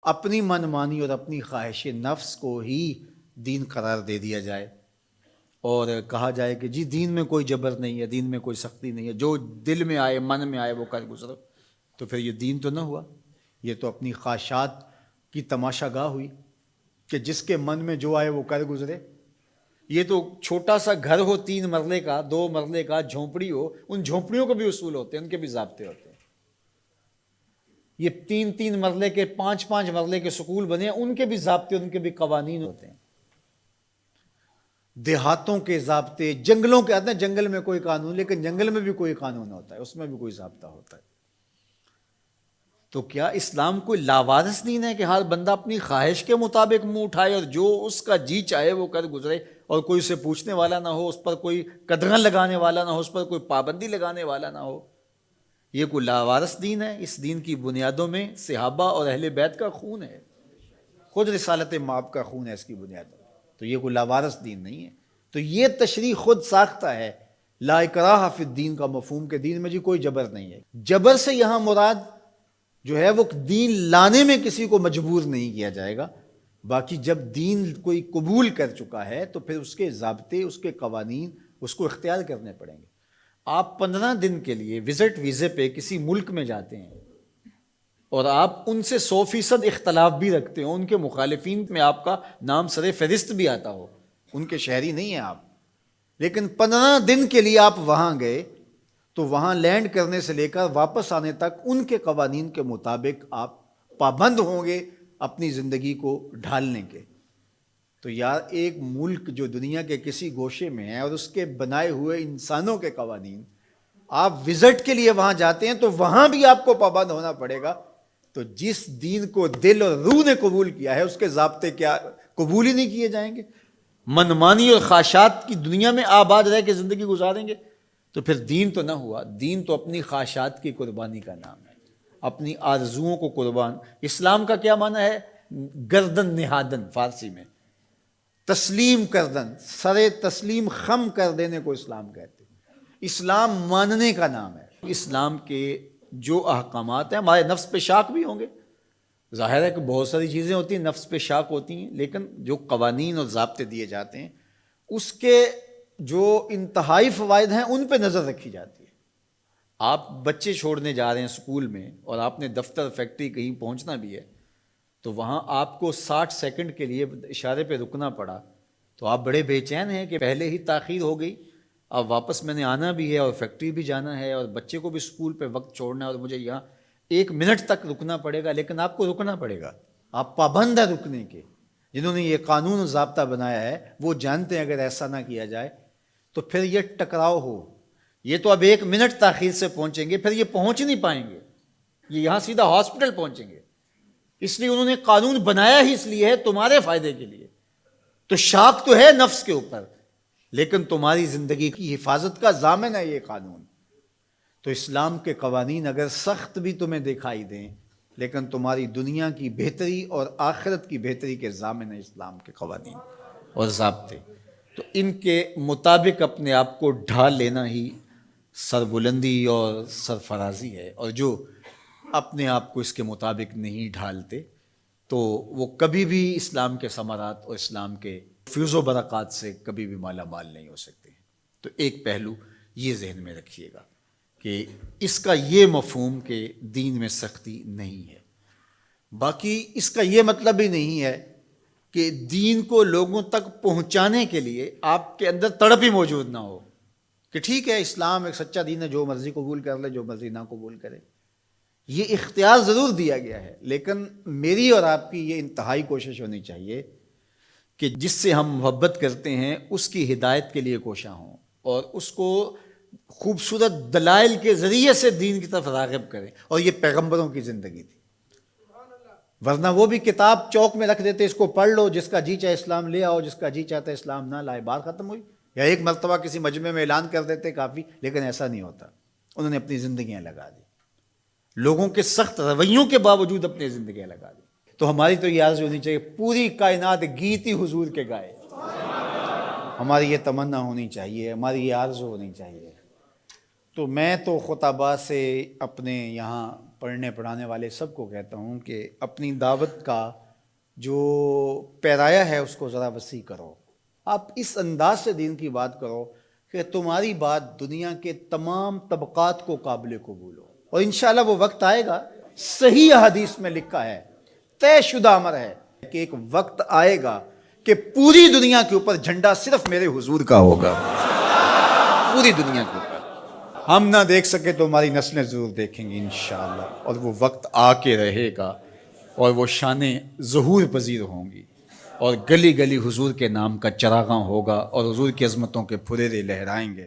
اپنی من مانی اور اپنی خواہش نفس کو ہی دین قرار دے دیا جائے اور کہا جائے کہ جی دین میں کوئی جبر نہیں ہے، دین میں کوئی سختی نہیں ہے، جو دل میں آئے من میں آئے وہ کر گزرو، تو پھر یہ دین تو نہ ہوا، یہ تو اپنی خواہشات کی تماشا گاہ ہوئی کہ جس کے من میں جو آئے وہ کر گزرے۔ یہ تو چھوٹا سا گھر ہو 3 مرلے کا 2 مرلے کا، جھونپڑی ہو، ان جھونپڑیوں کو بھی اصول ہوتے ہیں، ان کے بھی ضابطے ہوتے ہیں۔ یہ 3 مرلے کے 5 مرلے کے سکول بنے ہیں، ان کے بھی ضابطے، ان کے بھی قوانین ہوتے ہیں۔ دیہاتوں کے ضابطے، جنگلوں کے آتے ہیں، جنگل میں کوئی قانون، لیکن جنگل میں بھی کوئی قانون ہوتا ہے، اس میں بھی کوئی ضابطہ ہوتا ہے۔ تو کیا اسلام کوئی لاوارث دین ہے کہ ہر بندہ اپنی خواہش کے مطابق منہ اٹھائے اور جو اس کا جی چاہے وہ کر گزرے، اور کوئی اسے پوچھنے والا نہ ہو، اس پر کوئی قدغن لگانے والا نہ ہو، اس پر کوئی پابندی لگانے والا نہ ہو؟ یہ کوئی لاوارث دین ہے؟ اس دین کی بنیادوں میں صحابہ اور اہل بیت کا خون ہے، خود رسالت مآب کا خون ہے اس کی بنیادوں میں، تو یہ کوئی لاوارث دین نہیں ہے۔ تو یہ تشریح خود ساختہ ہے، لا اکراہ فی الدین کا مفہوم، کہ دین میں جی کوئی جبر نہیں ہے۔ جبر سے یہاں مراد جو ہے وہ دین لانے میں کسی کو مجبور نہیں کیا جائے گا، باقی جب دین کوئی قبول کر چکا ہے تو پھر اس کے ضابطے، اس کے قوانین اس کو اختیار کرنے پڑیں گے۔ آپ 15 دن کے لیے وزٹ ویزے پہ کسی ملک میں جاتے ہیں اور آپ ان سے 100% اختلاف بھی رکھتے ہو، ان کے مخالفین میں آپ کا نام سر فہرست بھی آتا ہو، ان کے شہری نہیں ہیں آپ، لیکن 15 دن کے لیے آپ وہاں گئے تو وہاں لینڈ کرنے سے لے کر واپس آنے تک ان کے قوانین کے مطابق آپ پابند ہوں گے اپنی زندگی کو ڈھالنے کے۔ تو یار ایک ملک جو دنیا کے کسی گوشے میں ہے اور اس کے بنائے ہوئے انسانوں کے قوانین، آپ وزٹ کے لیے وہاں جاتے ہیں تو وہاں بھی آپ کو پابند ہونا پڑے گا۔ تو جس دین کو دل اور روح نے قبول کیا ہے اس کے ضابطے کیا قبول ہی نہیں کیے جائیں گے؟ منمانی اور خواہشات کی دنیا میں آباد رہ کے زندگی گزاریں گے تو پھر دین تو نہ ہوا۔ دین تو اپنی خواہشات کی قربانی کا نام ہے، اپنی آرزوؤں کو قربان۔ اسلام کا کیا معنی ہے؟ گردن نہادن، فارسی میں تسلیم کردن، سر تسلیم خم کر دینے کو اسلام کہتے ہیں۔ اسلام ماننے کا نام ہے۔ اسلام کے جو احکامات ہیں، ہمارے نفس پہ شاک بھی ہوں گے، ظاہر ہے کہ بہت ساری چیزیں ہوتی ہیں نفس پہ شاک ہوتی ہیں، لیکن جو قوانین اور ضابطے دیے جاتے ہیں اس کے جو انتہائی فوائد ہیں ان پہ نظر رکھی جاتی ہے۔ آپ بچے چھوڑنے جا رہے ہیں اسکول میں اور آپ نے دفتر فیکٹری کہیں پہنچنا بھی ہے تو وہاں آپ کو 60 سیکنڈ کے لیے اشارے پہ رکنا پڑا تو آپ بڑے بے چین ہیں کہ پہلے ہی تاخیر ہو گئی، اب واپس میں نے آنا بھی ہے اور فیکٹری بھی جانا ہے اور بچے کو بھی اسکول پہ وقت چھوڑنا ہے اور مجھے یہاں 1 منٹ تک رکنا پڑے گا، لیکن آپ کو رکنا پڑے گا، آپ پابند ہیں رکنے کے۔ جنہوں نے یہ قانون و ضابطہ بنایا ہے وہ جانتے ہیں اگر ایسا نہ کیا جائے تو پھر یہ ٹکراؤ ہو، یہ تو اب 1 منٹ تاخیر سے پہنچیں گے، پھر یہ پہنچ نہیں پائیں گے، یہ یہاں سیدھا ہاسپٹل پہنچیں گے۔ اس لیے انہوں نے قانون بنایا ہی اس لیے ہے تمہارے فائدے کے لیے۔ تو شاک تو ہے نفس کے اوپر، لیکن تمہاری زندگی کی حفاظت کا ضامن ہے یہ قانون۔ تو اسلام کے قوانین اگر سخت بھی تمہیں دکھائی دیں لیکن تمہاری دنیا کی بہتری اور آخرت کی بہتری کے ضامن ہے اسلام کے قوانین اور ضابطے۔ تو ان کے مطابق اپنے آپ کو ڈھال لینا ہی سربلندی اور سرفرازی ہے، اور جو اپنے آپ کو اس کے مطابق نہیں ڈھالتے تو وہ کبھی بھی اسلام کے ثمرات اور اسلام کے فیض و برکات سے کبھی بھی مالا مال نہیں ہو سکتے۔ تو ایک پہلو یہ ذہن میں رکھیے گا کہ اس کا یہ مفہوم کہ دین میں سختی نہیں ہے۔ باقی اس کا یہ مطلب ہی نہیں ہے کہ دین کو لوگوں تک پہنچانے کے لیے آپ کے اندر تڑپ ہی موجود نہ ہو کہ ٹھیک ہے اسلام ایک سچا دین ہے، جو مرضی قبول کر لے، جو مرضی نہ قبول کرے۔ یہ اختیار ضرور دیا گیا ہے، لیکن میری اور آپ کی یہ انتہائی کوشش ہونی چاہیے کہ جس سے ہم محبت کرتے ہیں اس کی ہدایت کے لیے کوشاں ہوں اور اس کو خوبصورت دلائل کے ذریعے سے دین کی طرف راغب کریں۔ اور یہ پیغمبروں کی زندگی تھی، ورنہ وہ بھی کتاب چوک میں رکھ دیتے، اس کو پڑھ لو، جس کا جی چاہے اسلام لے آؤ، جس کا جی چاہتا ہے اسلام نہ لائے، بات ختم ہوئی۔ یا ایک مرتبہ کسی مجمع میں اعلان کر دیتے کافی، لیکن ایسا نہیں ہوتا، انہوں نے اپنی زندگیاں لگا دی، لوگوں کے سخت رویوں کے باوجود اپنی زندگیاں لگا دی۔ تو ہماری تو یہ عرض ہونی چاہیے پوری کائنات گیتی حضور کے گائے، ہماری یہ تمنا ہونی چاہیے، ہماری یہ آرزو ہونی چاہیے۔ تو میں تو خطبہ سے اپنے یہاں پڑھنے پڑھانے والے سب کو کہتا ہوں کہ اپنی دعوت کا جو پیرایا ہے اس کو ذرا وسیع کرو. آپ اس انداز سے دین کی بات کرو کہ تمہاری بات دنیا کے تمام طبقات کو قابل قبول ہو. اور انشاءاللہ وہ وقت آئے گا، صحیح حدیث میں لکھا ہے، طے شدہ امر ہے کہ ایک وقت آئے گا کہ پوری دنیا کے اوپر جھنڈا صرف میرے حضور کا ہوگا. پوری دنیا کے اوپر ہم نہ دیکھ سکے تو ہماری نسلیں ضرور دیکھیں گی انشاءاللہ. اور وہ وقت آ کے رہے گا اور وہ شانیں ظہور پذیر ہوں گی اور گلی گلی حضور کے نام کا چراغاں ہوگا اور حضور کی عظمتوں کے پھریرے لہرائیں گے.